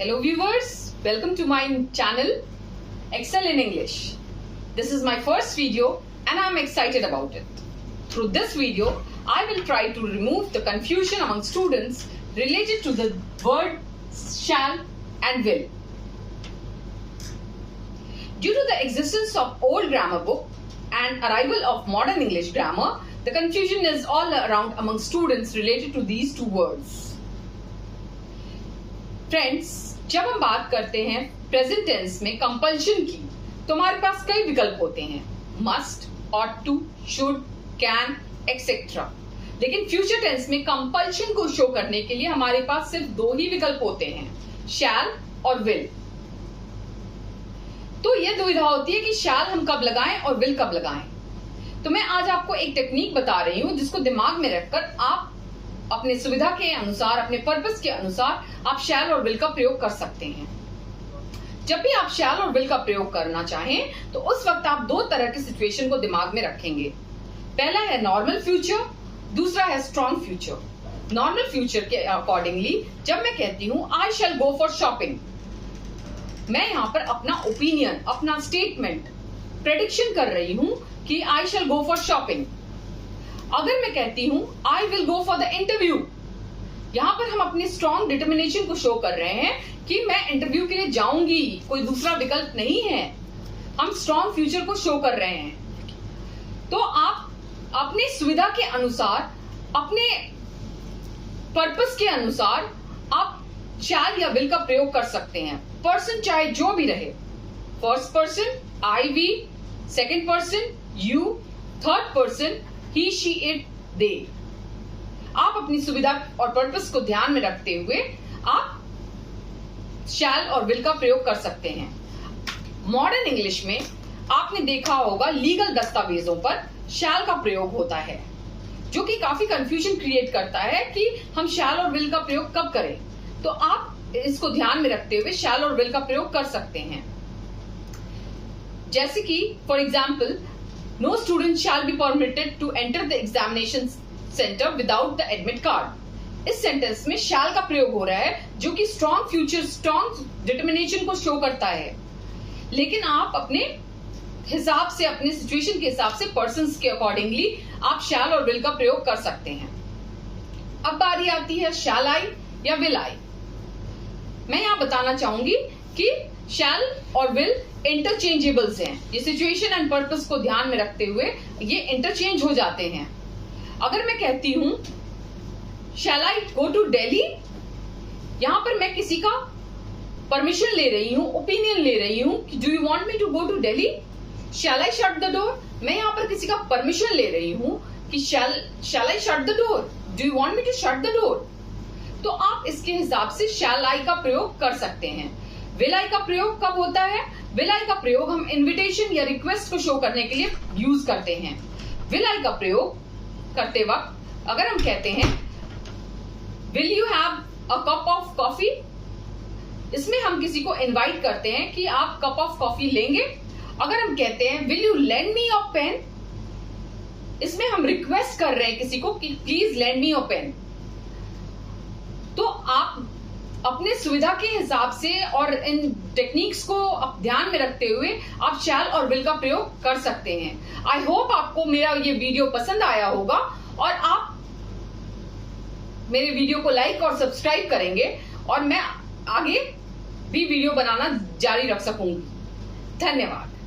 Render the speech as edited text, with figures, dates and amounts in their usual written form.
Hello viewers, welcome to my channel Excel in English. This is my first video and I am excited about it. Through this video, I will try to remove the confusion among students related to the word shall and will. Due to the existence of old grammar book and arrival of modern English grammar, the confusion is all around among students related to these two words. Friends, जब हम बात करते हैं present tense में compulsion की, तो हमारे पास कई विकल्प होते हैं, must, ought to, should, can, etcetera. लेकिन फ्यूचर टेंस में कंपल्शन को शो करने के लिए हमारे पास सिर्फ दो ही विकल्प होते हैं, शैल और विल। तो यह दुविधा होती है कि शैल हम कब लगाएं और विल कब लगाएं। तो मैं आज आपको एक टेक्निक बता रही हूं जिसको दिमाग में रखकर आप अपने सुविधा के अनुसार, अपने पर्पस के अनुसार आप शैल और विल का प्रयोग कर सकते हैं। जब भी आप शैल और विल का प्रयोग करना चाहें तो उस वक्त आप दो तरह की सिचुएशन को दिमाग में रखेंगे। पहला है नॉर्मल फ्यूचर, दूसरा है स्ट्रॉन्ग फ्यूचर। नॉर्मल फ्यूचर के अकॉर्डिंगली जब मैं कहती हूं आई शैल गो फॉर शॉपिंग, मैं यहां पर अपना ओपिनियन, अपना स्टेटमेंट, प्रेडिक्शन कर रही हूं कि आई शैल गो फॉर शॉपिंग। अगर मैं कहती हूं I will go for the interview, यहां पर हम अपनी स्ट्रॉन्ग डिटर्मिनेशन को शो कर रहे हैं कि मैं इंटरव्यू के लिए जाऊंगी, कोई दूसरा विकल्प नहीं है। हम स्ट्रॉन्ग फ्यूचर को शो कर रहे हैं। तो आप अपनी सुविधा के अनुसार, अपने पर्पस के अनुसार आप शैल या विल का प्रयोग कर सकते हैं। पर्सन चाहे जो भी रहे, first person I we, second person you, third person he she it they. आप अपनी सुविधा और पर्पस को ध्यान में रखते हुए आप शैल और विल का प्रयोग कर सकते हैं। मॉडर्न इंग्लिश में आपने देखा होगा लीगल दस्तावेजों पर शैल का प्रयोग होता है, जो कि काफी कंफ्यूजन क्रिएट करता है कि हम शैल और विल का प्रयोग कब करें। तो आप इसको ध्यान में रखते हुए शैल और विल का प्रयोग कर सकते हैं। जैसे कि for example, no student shall be permitted to enter the examination center without the admit card। इस सेंटेंस में shall का प्रयोग हो रहा है, जो कि स्ट्रॉन्ग फ्यूचर, स्ट्रॉन्ग डिटर्मिनेशन को शो करता है। लेकिन आप अपने हिसाब से, अपने सिचुएशन के हिसाब से, पर्सन्स के अकॉर्डिंगली आप shall और will का प्रयोग कर सकते हैं। अब बारी आती है shall I या will I। मैं यहां बताना चाहूंगी कि शैल और विल इंटरचेंजेबल्स हैं। ये सिचुएशन एंड पर्पस को ध्यान में रखते हुए ये इंटरचेंज हो जाते हैं। अगर मैं कहती हूं शैल आई गो टू दिल्ली, यहां पर मैं किसी का परमिशन ले रही हूं, ओपिनियन ले रही हूं कि do you want me to go to Delhi. Shall I shut the door, मैं यहां पर किसी का परमिशन ले रही हूं कि shall I shut the door, do you want me to shut the door. तो आप इसके हिसाब से शैल आई का प्रयोग कर सकते हैं। विल आई का प्रयोग कब होता है? विल आई का प्रयोग हम इनविटेशन या रिक्वेस्ट को शो करने के लिए यूज करते हैं। विल आई का प्रयोग करते वक्त अगर हम कहते हैं will you have a cup of coffee, इसमें हम किसी को इनवाइट करते हैं कि आप कप ऑफ कॉफी लेंगे। अगर हम कहते हैं will you lend me your pen, इसमें हम रिक्वेस्ट कर रहे हैं किसी को कि please lend me your pen. तो आप अपने सुविधा के हिसाब से और इन टेक्निक्स को ध्यान में रखते हुए आप शैल और विल का प्रयोग कर सकते हैं। आई होप आपको मेरा ये वीडियो पसंद आया होगा और आप मेरे वीडियो को लाइक और सब्सक्राइब करेंगे और मैं आगे भी वीडियो बनाना जारी रख सकूंगी। धन्यवाद।